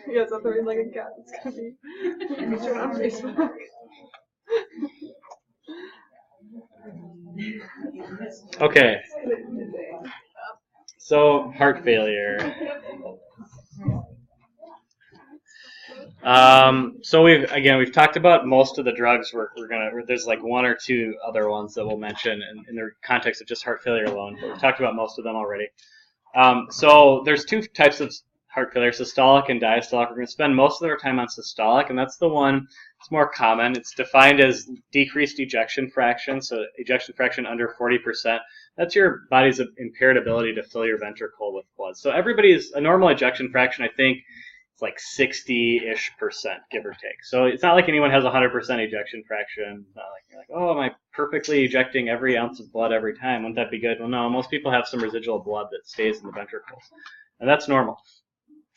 You guys have to read like a cat. It's gonna be featured on Facebook. Okay. So heart failure. So we've talked about most of the drugs. There's like one or two other ones that we'll mention in the context of just heart failure alone, but we've talked about most of them already. So there's two types of heart failure, systolic and diastolic. We're going to spend most of our time on systolic, and that's the one that's more common. It's defined as decreased ejection fraction, so ejection fraction under 40%. That's your body's impaired ability to fill your ventricle with blood. So a normal ejection fraction, I think, it's like 60-ish%, give or take. So it's not like anyone has 100% ejection fraction. It's not like you're like, oh, am I perfectly ejecting every ounce of blood every time? Wouldn't that be good? Well, no, most people have some residual blood that stays in the ventricles, and that's normal.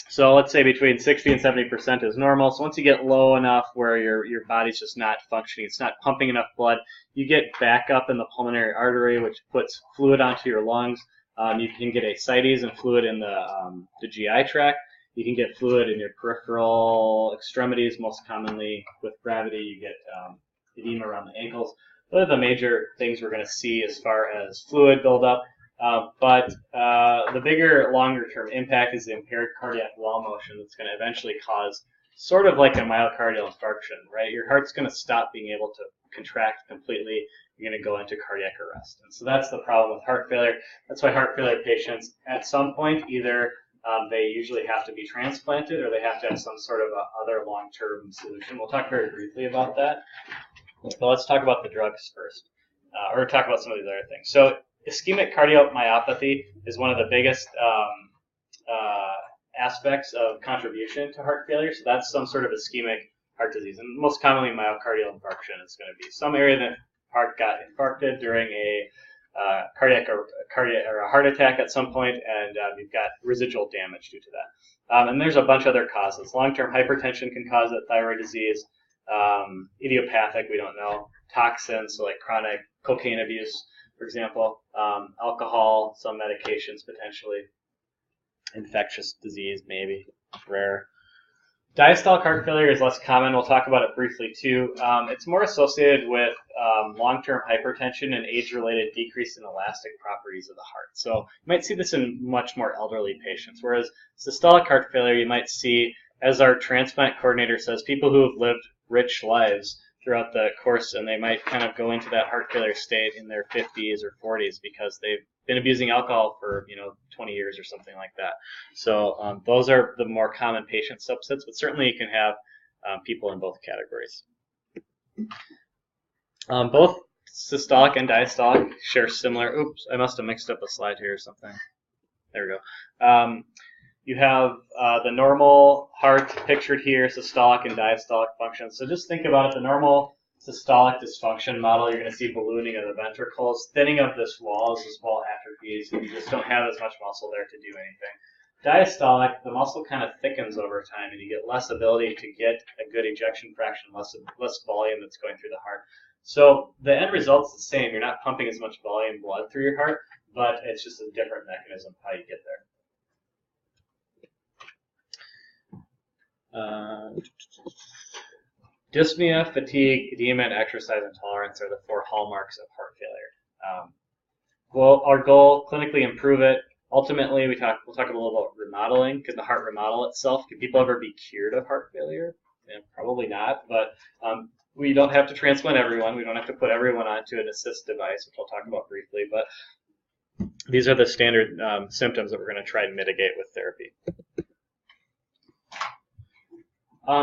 So let's say between 60 and 70% is normal. So once you get low enough where your body's just not functioning, it's not pumping enough blood, you get back up in the pulmonary artery, which puts fluid onto your lungs. You can get ascites and fluid in the GI tract. You can get fluid in your peripheral extremities. Most commonly with gravity, you get edema around the ankles. Those are the major things we're going to see as far as fluid buildup. But the bigger, longer-term impact is the impaired cardiac wall motion that's going to eventually cause sort of like a myocardial infarction, right? Your heart's going to stop being able to contract completely. You're going to go into cardiac arrest. And so that's the problem with heart failure. That's why heart failure patients, at some point, either they usually have to be transplanted or they have to have some sort of other long-term solution. We'll talk very briefly about that. But let's talk about the drugs first, or talk about some of these other things. So ischemic cardiomyopathy is one of the biggest aspects of contribution to heart failure. So that's some sort of ischemic heart disease, and most commonly myocardial infarction is going to be some area that heart got infarcted during a cardiac or a heart attack at some point, and you've got residual damage due to that. And there's a bunch of other causes. Long-term hypertension can cause it, thyroid disease, idiopathic, we don't know, toxins, so like chronic cocaine abuse, for example, alcohol, some medications potentially, infectious disease maybe, rare. Diastolic heart failure is less common. We'll talk about it briefly too. It's more associated with long-term hypertension and age-related decrease in elastic properties of the heart. So you might see this in much more elderly patients, whereas systolic heart failure you might see, as our transplant coordinator says, people who have lived rich lives throughout the course, and they might kind of go into that heart failure state in their 50s or 40s because they've been abusing alcohol for 20 years or something like that. So those are the more common patient subsets, but certainly you can have people in both categories. Both systolic and diastolic share similar. Oops, I must have mixed up a slide here or something. There we go. You have the normal heart pictured here, systolic and diastolic functions. So just think about it, the normal systolic dysfunction model, you're going to see ballooning of the ventricles, thinning of this wall as this wall atrophies, and you just don't have as much muscle there to do anything. Diastolic, the muscle kind of thickens over time, and you get less ability to get a good ejection fraction, less volume that's going through the heart. So the end result's the same. You're not pumping as much volume blood through your heart, but it's just a different mechanism how you get there. Dyspnea, fatigue, edema, and exercise intolerance are the 4 hallmarks of heart failure. Well, our goal, clinically improve it. Ultimately, we'll talk a little about remodeling. Can the heart remodel itself? Can people ever be cured of heart failure? Probably not, but we don't have to transplant everyone. We don't have to put everyone onto an assist device, which I'll talk about briefly, but these are the standard symptoms that we're going to try and mitigate with therapy.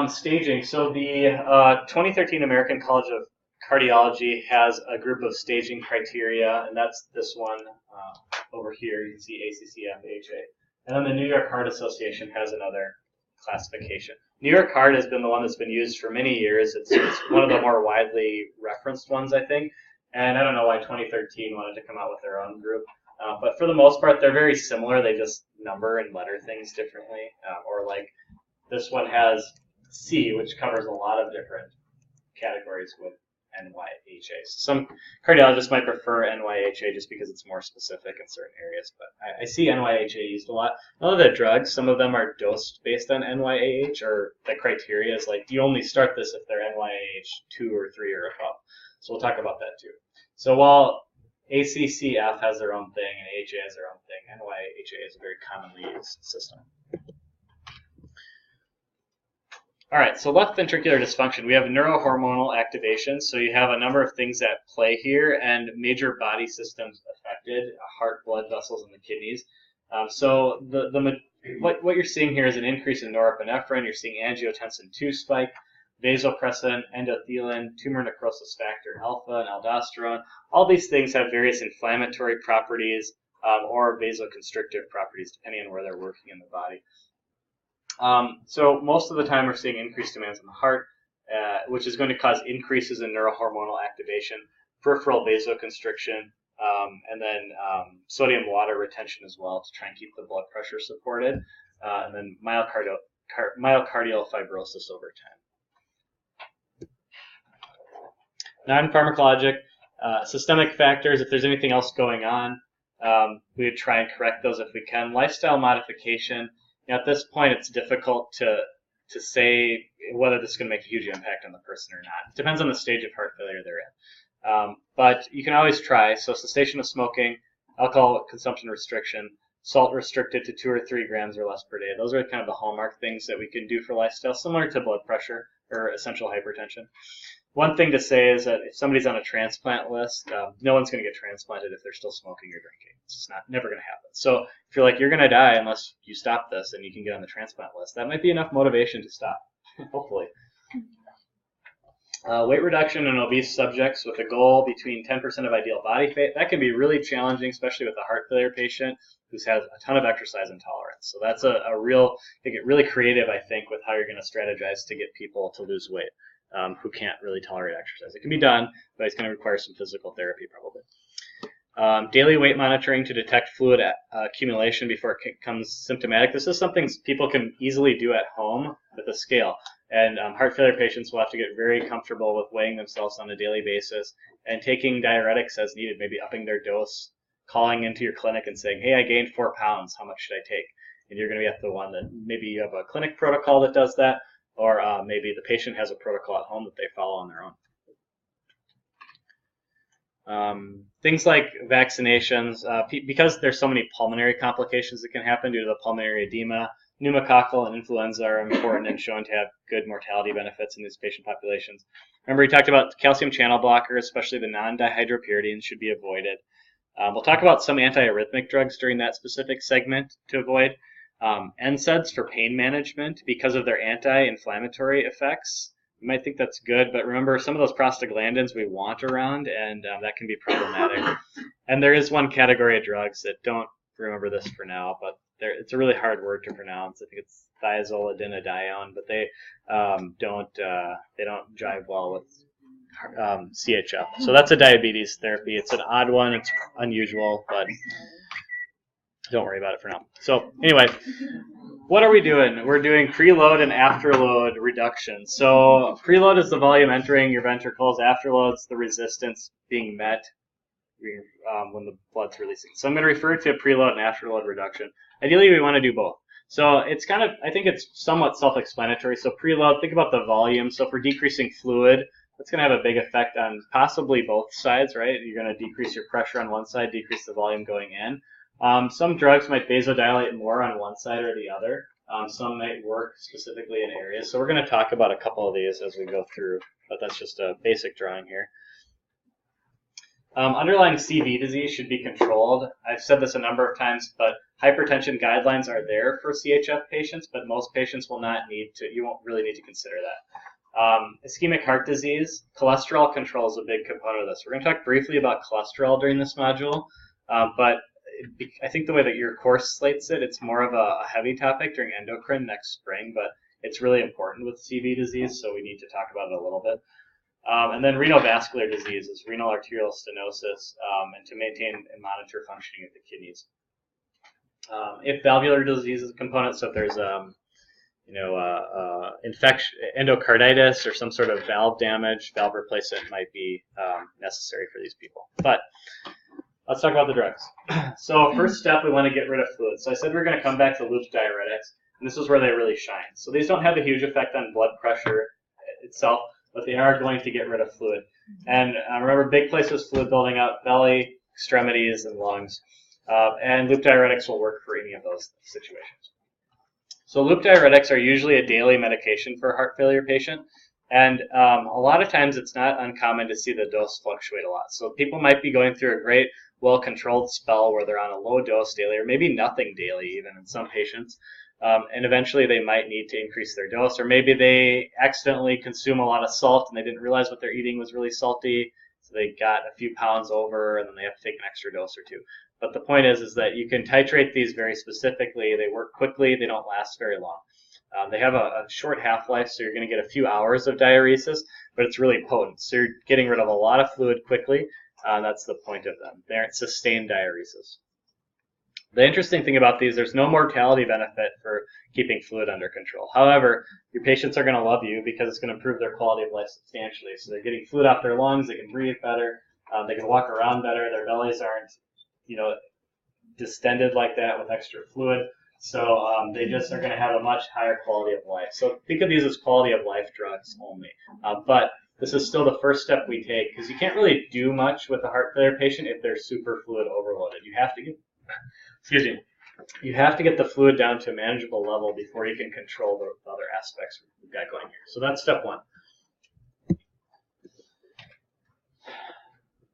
Staging. So the 2013 American College of Cardiology has a group of staging criteria, and that's this one over here. You can see ACC, FHA. And then the New York Heart Association has another classification. New York Heart has been the one that's been used for many years. It's one of the more widely referenced ones, I think. And I don't know why 2013 wanted to come out with their own group. But for the most part, they're very similar. They just number and letter things differently. Or like this one has C, which covers a lot of different categories with NYHA. Some cardiologists might prefer NYHA just because it's more specific in certain areas, but I see NYHA used a lot. None of the drugs, some of them are dosed based on NYAH, or the criteria is like you only start this if they're NYAH 2 or 3 or above. So we'll talk about that too. So while ACCF has their own thing and AHA has their own thing, NYHA is a very commonly used system. All right, so left ventricular dysfunction. We have neurohormonal activation, so you have a number of things at play here, and major body systems affected: heart, blood vessels, and the kidneys. So what you're seeing here is an increase in norepinephrine. You're seeing angiotensin II spike, vasopressin, endothelin, tumor necrosis factor alpha, and aldosterone. All these things have various inflammatory properties or vasoconstrictive properties, depending on where they're working in the body. So most of the time we're seeing increased demands on the heart, which is going to cause increases in neurohormonal activation, peripheral vasoconstriction, and then sodium water retention as well to try and keep the blood pressure supported, and then myocardial fibrosis over time. Non-pharmacologic, systemic factors, if there's anything else going on, we would try and correct those if we can. Lifestyle modification. At this point, it's difficult to say whether this is going to make a huge impact on the person or not. It depends on the stage of heart failure they're in. But you can always try. So cessation of smoking, alcohol consumption restriction, salt restricted to 2 or 3 grams or less per day. Those are kind of the hallmark things that we can do for lifestyle, similar to blood pressure or essential hypertension. One thing to say is that if somebody's on a transplant list, no one's going to get transplanted if they're still smoking or drinking. It's just never going to happen. So if you're like, you're going to die unless you stop this and you can get on the transplant list, that might be enough motivation to stop, hopefully. Weight reduction in obese subjects with a goal between 10% of ideal body weight. That can be really challenging, especially with a heart failure patient who has a ton of exercise intolerance. So that's a real, you get really creative, I think, with how you're going to strategize to get people to lose weight. Who can't really tolerate exercise. It can be done, but it's going to require some physical therapy probably. Daily weight monitoring to detect fluid accumulation before it becomes symptomatic. This is something people can easily do at home with a scale. And heart failure patients will have to get very comfortable with weighing themselves on a daily basis and taking diuretics as needed, maybe upping their dose, calling into your clinic and saying, hey, I gained 4 pounds, how much should I take? And you're going to be at the one that maybe you have a clinic protocol that does that, or maybe the patient has a protocol at home that they follow on their own. Things like vaccinations, because there's so many pulmonary complications that can happen due to the pulmonary edema, pneumococcal and influenza are important and shown to have good mortality benefits in these patient populations. Remember, we talked about calcium channel blockers, especially the non-dihydropyridines, should be avoided. We'll talk about some antiarrhythmic drugs during that specific segment to avoid. NSAIDs for pain management because of their anti-inflammatory effects. You might think that's good, but remember some of those prostaglandins we want around, and that can be problematic. And there is one category of drugs that don't remember this for now, but it's a really hard word to pronounce. I think it's thiazolidinedione, but they don't jive well with CHF. So that's a diabetes therapy. It's an odd one. It's unusual, but don't worry about it for now. So anyway, what are we doing? We're doing preload and afterload reduction. So preload is the volume entering your ventricles. Afterload's the resistance being met when the blood's releasing. So I'm going to refer to preload and afterload reduction. Ideally, we want to do both. So it's kind of, I think it's somewhat self-explanatory. So preload, think about the volume. So for decreasing fluid, that's going to have a big effect on possibly both sides, right? You're going to decrease your pressure on one side, decrease the volume going in. Some drugs might vasodilate more on one side or the other. Some might work specifically in areas. So we're going to talk about a couple of these as we go through, but that's just a basic drawing here. Underlying CV disease should be controlled. I've said this a number of times, but hypertension guidelines are there for CHF patients, but most patients will not need to, you won't really need to consider that. Ischemic heart disease, cholesterol control is a big component of this. We're going to talk briefly about cholesterol during this module, but I think the way that your course slates it, it's more of a heavy topic during endocrine next spring, but it's really important with CV disease, so we need to talk about it a little bit. And then renovascular diseases, renal arterial stenosis, and to maintain and monitor functioning of the kidneys. If valvular disease is a component, so if there's infection, endocarditis, or some sort of valve damage, valve replacement might be necessary for these people. But let's talk about the drugs. So first step, we want to get rid of fluid. So I said we're going to come back to loop diuretics, and this is where they really shine. So these don't have a huge effect on blood pressure itself, but they are going to get rid of fluid. And remember, big places, fluid building up, belly, extremities, and lungs. And loop diuretics will work for any of those situations. So loop diuretics are usually a daily medication for a heart failure patient. And a lot of times it's not uncommon to see the dose fluctuate a lot. So people might be going through a great, well-controlled spell where they're on a low dose daily, or maybe nothing daily even in some patients. And eventually they might need to increase their dose, or maybe they accidentally consume a lot of salt and they didn't realize what they're eating was really salty, so they got a few pounds over and then they have to take an extra dose or two. But the point is that you can titrate these very specifically. They work quickly. They don't last very long. They have a short half-life, so you're going to get a few hours of diuresis, but it's really potent. So you're getting rid of a lot of fluid quickly. That's the point of them. They aren't sustained diuresis. The interesting thing about these, there's no mortality benefit for keeping fluid under control. However, your patients are going to love you because it's going to improve their quality of life substantially. So they're getting fluid off their lungs. They can breathe better. They can walk around better. Their bellies aren't, distended like that with extra fluid. So they just are going to have a much higher quality of life. So think of these as quality of life drugs only. But this is still the first step we take, because you can't really do much with a heart failure patient if they're super fluid overloaded. You have to get, you have to get the fluid down to a manageable level before you can control the other aspects we've got going here. So that's step one.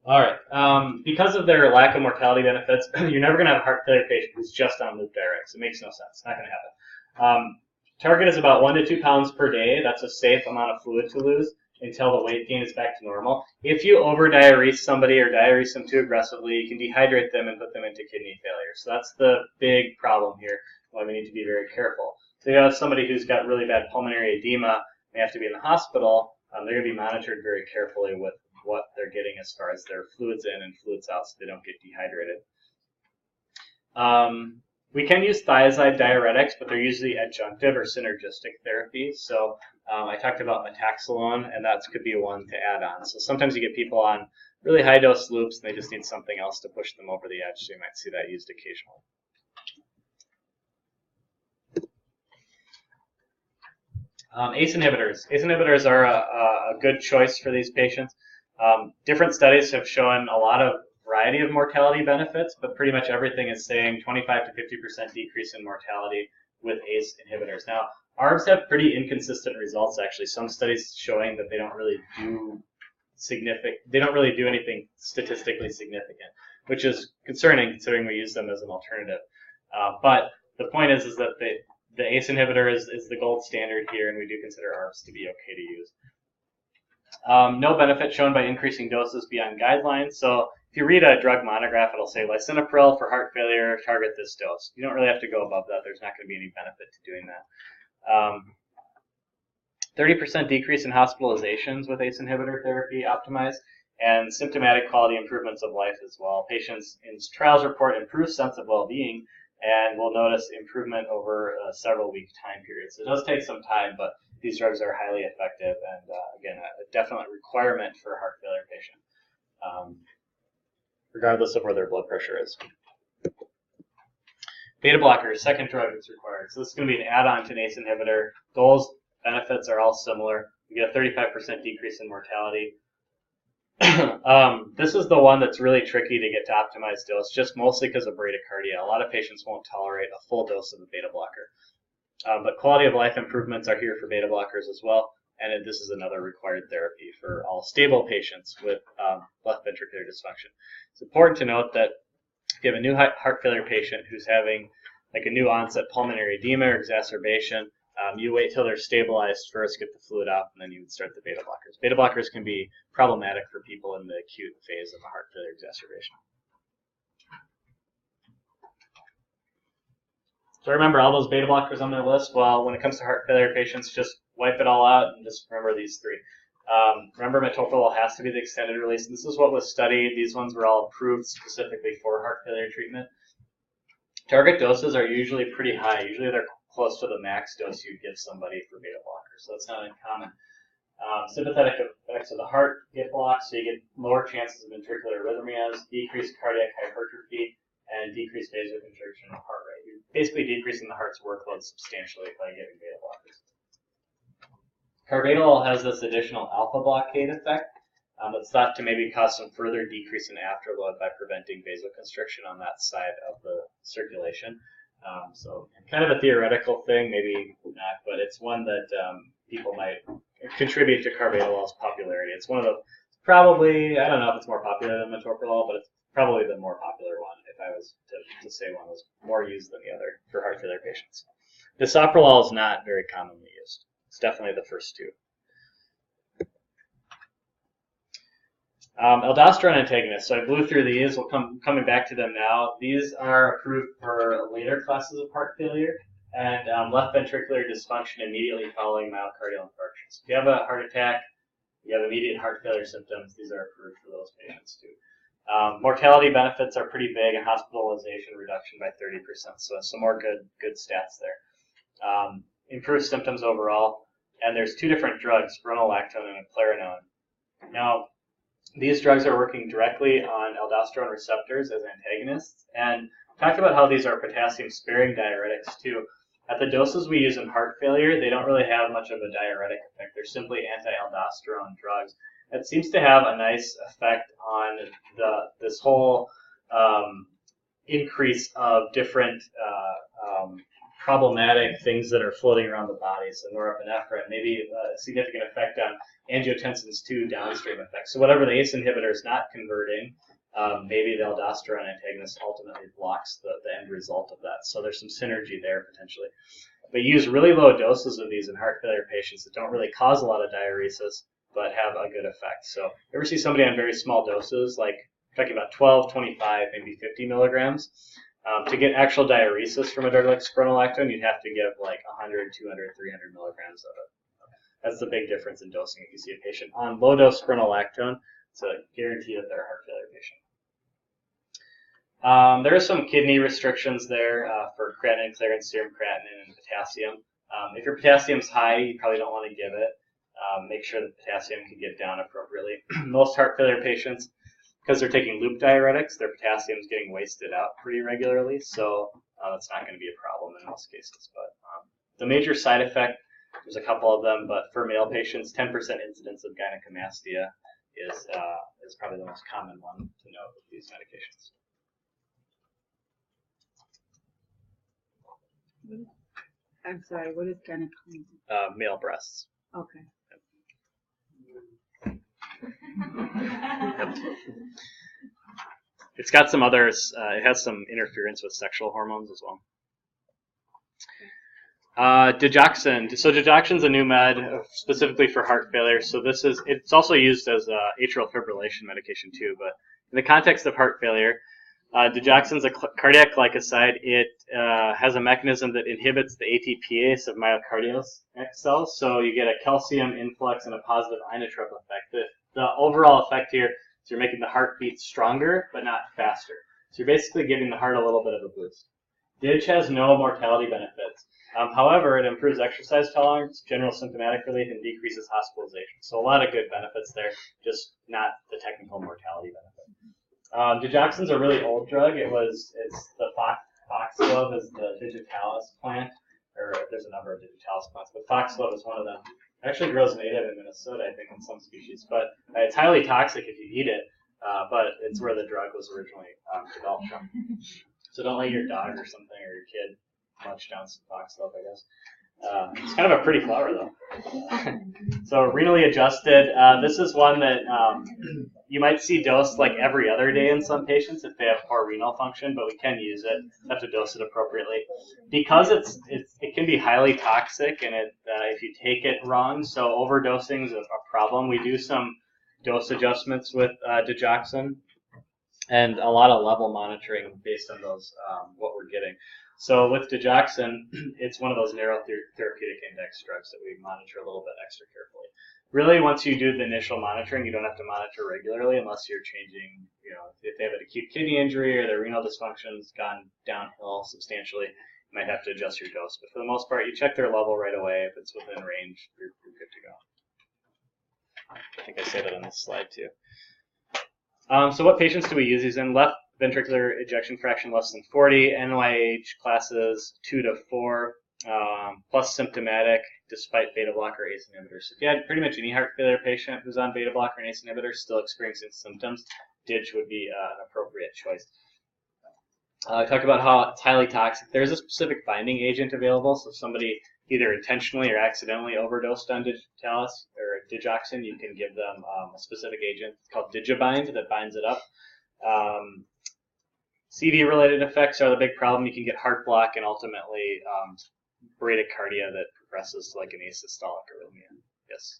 All right. Because of their lack of mortality benefits, you're never going to have a heart failure patient who's just on loop diuretics. It makes no sense. It's not going to happen. Target is about 1 to 2 pounds per day. That's a safe amount of fluid to lose until the weight gain is back to normal. If you over-diurese somebody or diurese them too aggressively, you can dehydrate them and put them into kidney failure. So that's the big problem here, why we need to be very careful. So you have somebody who's got really bad pulmonary edema, they have to be in the hospital, they're going to be monitored very carefully with what they're getting as far as their fluids in and fluids out so they don't get dehydrated. We can use thiazide diuretics, but they're usually adjunctive or synergistic therapies. So I talked about metaxalone, and that could be one to add on. So sometimes you get people on really high dose loops and they just need something else to push them over the edge, so you might see that used occasionally. ACE inhibitors. ACE inhibitors are a good choice for these patients. Different studies have shown a lot of variety of mortality benefits, but pretty much everything is saying 25 to 50% decrease in mortality with ACE inhibitors. Now, ARBs have pretty inconsistent results, actually. Some studies showing that they don't really do anything statistically significant, which is concerning considering we use them as an alternative. But the point is that the ACE inhibitor is the gold standard here, and we do consider ARBs to be okay to use. No benefit shown by increasing doses beyond guidelines. So if you read a drug monograph, it'll say lisinopril for heart failure, target this dose. You don't really have to go above that. There's not going to be any benefit to doing that. 30% decrease in hospitalizations with ACE inhibitor therapy optimized, and symptomatic quality improvements of life as well. Patients in trials report improved sense of well-being and will notice improvement over a several-week time period. So it does take some time, but these drugs are highly effective and, again, a definite requirement for a heart failure patient, regardless of where their blood pressure is. Beta blockers, second drug that's required. So this is going to be an add-on to an ACE inhibitor. Those benefits are all similar. You get a 35% decrease in mortality. This is the one that's really tricky to get to optimized dose, just mostly because of bradycardia. A lot of patients won't tolerate a full dose of a beta blocker. But quality of life improvements are here for beta blockers as well, and this is another required therapy for all stable patients with left ventricular dysfunction. It's important to note that if you have a new heart failure patient who's having like a new onset pulmonary edema or exacerbation, you wait till they're stabilized first, get the fluid out, and then you would start the beta blockers. Beta blockers can be problematic for people in the acute phase of a heart failure exacerbation. So remember all those beta blockers on their list? Well, when it comes to heart failure patients, just wipe it all out and just remember these three. Remember, metoprolol has to be the extended release. This is what was studied. These ones were all approved specifically for heart failure treatment. Target doses are usually pretty high. Usually they're close to the max dose you'd give somebody for beta blockers. So that's not uncommon. Sympathetic effects of the heart get blocked, so you get lower chances of ventricular arrhythmias, decreased cardiac hypertrophy, and decreased vasoconstriction of heart rate. You're basically decreasing the heart's workload substantially by giving beta blockers. Carbonyl has this additional alpha blockade effect that's thought to maybe cause some further decrease in afterload by preventing vasoconstriction on that side of the circulation. So kind of a theoretical thing, maybe not, but it's one that people might contribute to carvedilol's popularity. It's one of the, probably, I don't know if it's more popular than metoprolol, but it's probably the more popular one, if I was to say one was more used than the other for heart failure patients. Bisoprolol is not very commonly used. It's definitely the first two. Aldosterone antagonists. So I blew through these. Coming back to them now. These are approved for later classes of heart failure and left ventricular dysfunction immediately following myocardial infarction. So if you have a heart attack, you have immediate heart failure symptoms, these are approved for those patients too. Mortality benefits are pretty big, and hospitalization reduction by 30%. So some more good stats there. Improved symptoms overall. And there's two different drugs, spironolactone and eplerenone. Now, these drugs are working directly on aldosterone receptors as antagonists, and talked about how these are potassium-sparing diuretics too. At the doses we use in heart failure, they don't really have much of a diuretic effect. They're simply anti-aldosterone drugs. It seems to have a nice effect on this whole increase of different problematic things that are floating around the body. So norepinephrine, maybe a significant effect on angiotensins 2 downstream effects. So whatever the ACE inhibitor is not converting, maybe the aldosterone antagonist ultimately blocks the end result of that. So there's some synergy there potentially. But you use really low doses of these in heart failure patients that don't really cause a lot of diuresis, but have a good effect. So you ever see somebody on very small doses, like talking about 12, 25, maybe 50 milligrams, to get actual diuresis from a drug like spironolactone, you'd have to give like 100, 200, 300 milligrams of it. That's the big difference in dosing. If you see a patient on low-dose spironolactone, it's a guarantee that they're a heart failure patient. There are some kidney restrictions there for creatinine clearance, serum creatinine, and potassium. If your potassium's high, you probably don't want to give it. Make sure that potassium can get down appropriately. Most heart failure patients, because they're taking loop diuretics, their potassium is getting wasted out pretty regularly, so that's not going to be a problem in most cases. But the major side effect, there's a couple of them, but for male patients, 10% incidence of gynecomastia is probably the most common one to note with these medications. I'm sorry, what is gynecomastia? Male breasts. Okay. It's got some others. It has some interference with sexual hormones as well. Digoxin. So digoxin's a new med specifically for heart failure. So it's also used as atrial fibrillation medication too. But in the context of heart failure, digoxin's a cardiac glycoside. It has a mechanism that inhibits the ATPase of myocardial cells. So you get a calcium influx and a positive inotrope effect. The overall effect here is you're making the heart beat stronger, but not faster. So you're basically giving the heart a little bit of a boost. Dig has no mortality benefits. However, it improves exercise tolerance, general symptomatic relief, and decreases hospitalization. So a lot of good benefits there, just not the technical mortality benefit. Digoxin's a really old drug. It's the foxglove is the Digitalis plant, or there's a number of Digitalis plants, but foxglove is one of them. It actually grows native in Minnesota, I think, in some species, but it's highly toxic if you eat it, but it's where the drug was originally developed from. So don't let your dog or something, or your kid munch down some foxglove, I guess. It's kind of a pretty flower, though. So renally adjusted. This is one that you might see dosed like every other day in some patients if they have poor renal function, but we can use it. Have to dose it appropriately because it can be highly toxic, and if you take it wrong, so overdosing is a problem. We do some dose adjustments with digoxin, and a lot of level monitoring based on those what we're getting. So with digoxin, it's one of those narrow therapeutic index drugs that we monitor a little bit extra carefully. Really, once you do the initial monitoring, you don't have to monitor regularly unless you're changing, if they have an acute kidney injury or their renal dysfunction's gone downhill substantially, you might have to adjust your dose. But for the most part, you check their level right away. If it's within range, you're good to go. I think I said it on this slide too. So what patients do we use these in? Left ventricular ejection fraction less than 40, NYH classes 2 to 4, plus symptomatic despite beta blocker ACE inhibitors. So if you had pretty much any heart failure patient who's on beta blocker and ACE inhibitor still experiencing symptoms, DIG would be an appropriate choice. I talked about how it's highly toxic. There's a specific binding agent available, so if somebody either intentionally or accidentally overdosed on Digitalis or digoxin, you can give them a specific agent called Digibind that binds it up. CV-related effects are the big problem. You can get heart block and ultimately bradycardia that progresses to like an asystolic arrhythmia. Yes.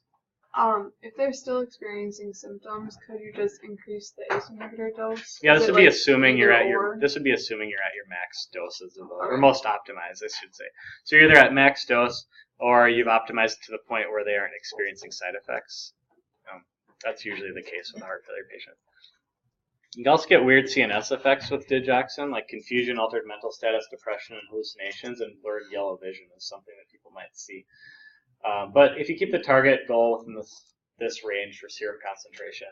If they're still experiencing symptoms, could you just increase the ACE inhibitor dose? Yeah, this would be assuming you're at your max doses of or most optimized, I should say. So you're either at max dose or you've optimized to the point where they aren't experiencing side effects. That's usually the case with a heart failure patient. You can also get weird CNS effects with digoxin, like confusion, altered mental status, depression, and hallucinations, and blurred yellow vision is something that people might see. But if you keep the target goal within this range for serum concentration,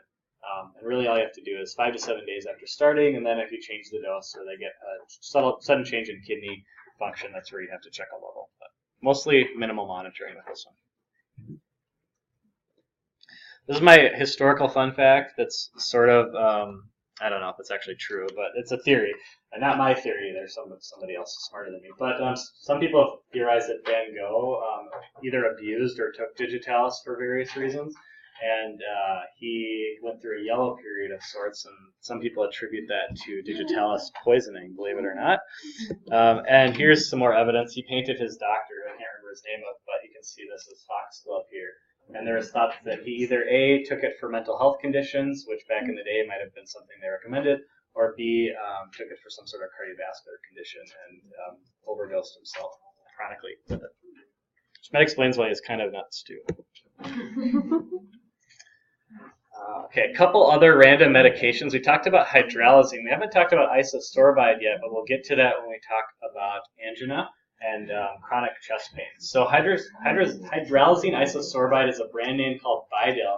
and really all you have to do is 5 to 7 days after starting, and then if you change the dose or they get a sudden change in kidney function, that's where you have to check a level. But mostly minimal monitoring with this one. This is my historical fun fact that's sort of, I don't know if it's actually true, but it's a theory. And not my theory, there's somebody else smarter than me. But some people have theorized that Van Gogh either abused or took Digitalis for various reasons. And he went through a yellow period of sorts, and some people attribute that to Digitalis poisoning, believe it or not. And here's some more evidence. He painted his doctor, I can't remember his name, but you can see this as foxglove here. And there was thought that he either A, took it for mental health conditions, which back in the day might have been something they recommended, or B, took it for some sort of cardiovascular condition and overdosed himself chronically with it. Which might explains why he's kind of nuts too. Okay, a couple other random medications. We talked about hydralazine. We haven't talked about isosorbide yet, but we'll get to that when we talk about angina and chronic chest pain. So hydralazine isosorbide is a brand name called Bidil,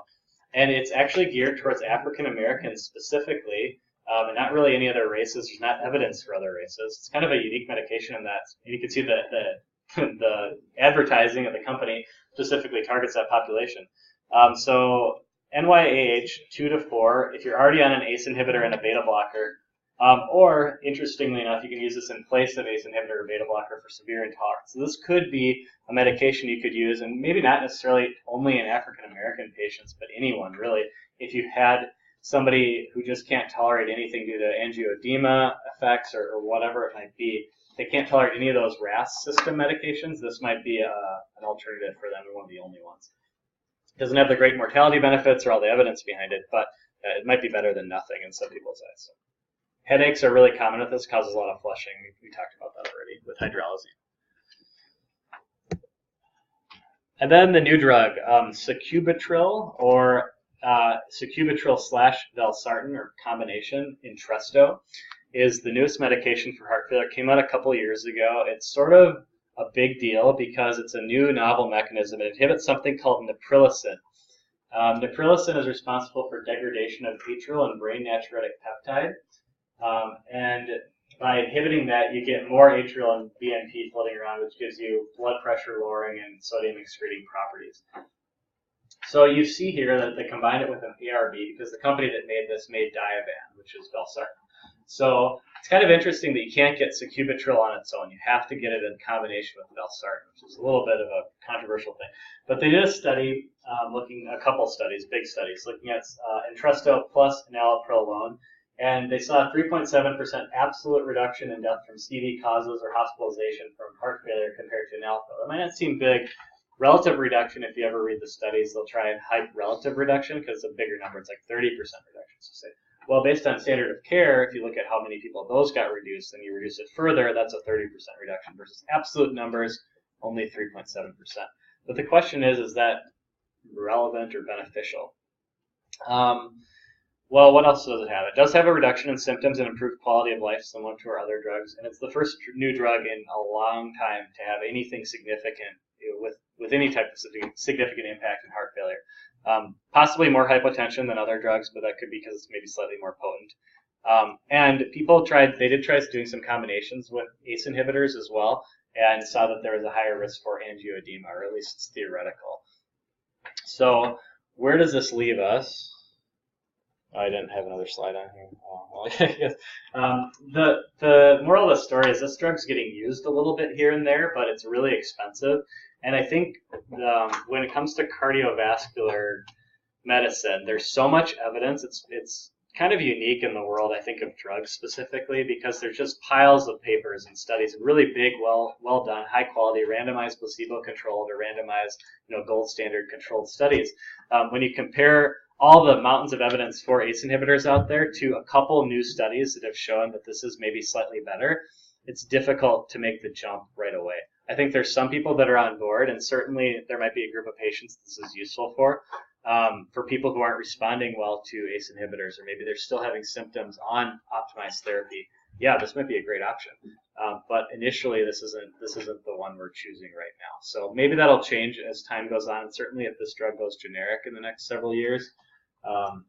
and it's actually geared towards African Americans specifically, and not really any other races. There's not evidence for other races. It's kind of a unique medication in that you can see the advertising of the company specifically targets that population. So NYAH 2 to 4, if you're already on an ACE inhibitor and a beta blocker, or, interestingly enough, you can use this in place of ACE inhibitor or beta blocker for severe intolerance. So this could be a medication you could use, and maybe not necessarily only in African American patients, but anyone really. If you had somebody who just can't tolerate anything due to angioedema effects or whatever it might be, they can't tolerate any of those RAS system medications, this might be an alternative for them, and one of the only ones. It doesn't have the great mortality benefits or all the evidence behind it, but it might be better than nothing in some people's eyes. So. Headaches are really common with this, causes a lot of flushing. We talked about that already with hydralazine. And then the new drug, Tsukuba Trill, or Tsukuba Trill / valsartan, or combination, Entresto, is the newest medication for heart failure. It came out a couple years ago. It's sort of a big deal because it's a new novel mechanism. It inhibits something called neprilysin. Neprilysin is responsible for degradation of atrial and brain natriuretic peptide. And by inhibiting that, you get more atrial and BNP floating around, which gives you blood pressure lowering and sodium excreting properties. So you see here that they combined it with an ARB because the company that made this made Diovan, which is valsartan. So it's kind of interesting that you can't get Tsukuba Trill on its own. You have to get it in combination with valsartan, which is a little bit of a controversial thing. But they did a study, a couple studies, big studies, looking at Entresto plus enalapril, and they saw a 3.7% absolute reduction in death from CV causes or hospitalization from heart failure compared to enalapril. That might not seem big. Relative reduction, if you ever read the studies, they'll try and hype relative reduction because it's a bigger number. It's like 30% reduction. So say, well, based on standard of care, if you look at how many people those got reduced, and you reduce it further, that's a 30% reduction versus absolute numbers, only 3.7%. But the question is that relevant or beneficial? Well, what else does it have? It does have a reduction in symptoms and improved quality of life similar to our other drugs, and it's the first new drug in a long time to have anything significant with any type of significant impact in heart failure. Possibly more hypotension than other drugs, but that could be because it's maybe slightly more potent. And they did try doing some combinations with ACE inhibitors as well, and saw that there was a higher risk for angioedema, or at least it's theoretical. So where does this leave us? Oh, I didn't have another slide on here. Oh, well, yes. The moral of the story is this drug's getting used a little bit here and there, but it's really expensive. And I think when it comes to cardiovascular medicine, there's so much evidence. It's kind of unique in the world, I think, of drugs specifically, because there's just piles of papers and studies, really big, well done, high quality, randomized, placebo-controlled, or randomized, gold standard controlled studies. When you compare all the mountains of evidence for ACE inhibitors out there to a couple new studies that have shown that this is maybe slightly better, it's difficult to make the jump right away. I think there's some people that are on board, and certainly there might be a group of patients this is useful for people who aren't responding well to ACE inhibitors, or maybe they're still having symptoms on optimized therapy. Yeah, this might be a great option. But initially, this isn't the one we're choosing right now. So maybe that'll change as time goes on. And certainly, if this drug goes generic in the next several years,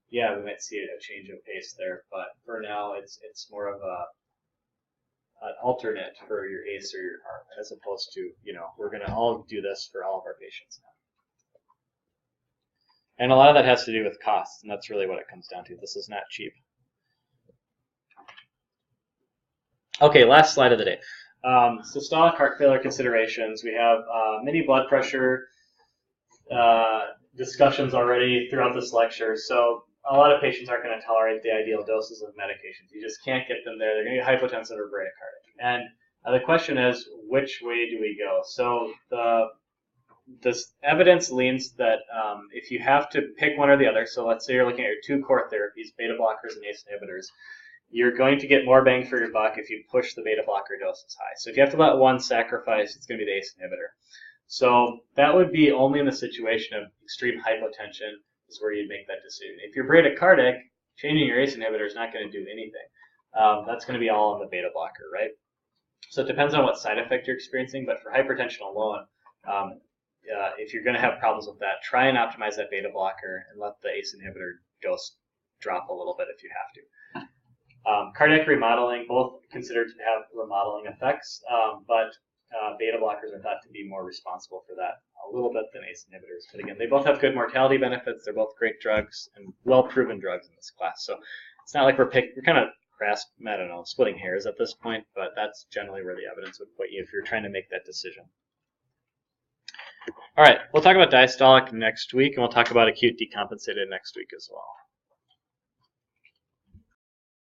yeah, we might see a change of pace there. But for now, it's more of an alternate for your ACE or your ARB, as opposed to, we're going to all do this for all of our patients now. And a lot of that has to do with costs, and that's really what it comes down to. This is not cheap. Okay, last slide of the day. Systolic heart failure considerations. We have many blood pressure discussions already throughout this lecture. So a lot of patients aren't going to tolerate the ideal doses of medications. You just can't get them there. They're going to get hypotensive or bradycardic. And the question is, which way do we go? So this evidence leans that if you have to pick one or the other, so let's say you're looking at your two core therapies, beta blockers and ACE inhibitors, you're going to get more bang for your buck if you push the beta blocker doses high. So if you have to let one sacrifice, it's going to be the ACE inhibitor. So that would be only in the situation of extreme hypotension is where you'd make that decision. If you're bradycardic, changing your ACE inhibitor is not going to do anything. That's going to be all on the beta blocker, right? So it depends on what side effect you're experiencing, but for hypertension alone, if you're going to have problems with that, try and optimize that beta blocker and let the ACE inhibitor dose drop a little bit if you have to. Cardiac remodeling, both considered to have remodeling effects, but beta blockers are thought to be more responsible for that a little bit than ACE inhibitors. But again, they both have good mortality benefits. They're both great drugs and well-proven drugs in this class. So it's not like we're kind of splitting hairs at this point, but that's generally where the evidence would put you if you're trying to make that decision. All right, we'll talk about diastolic next week, and we'll talk about acute decompensated next week as well.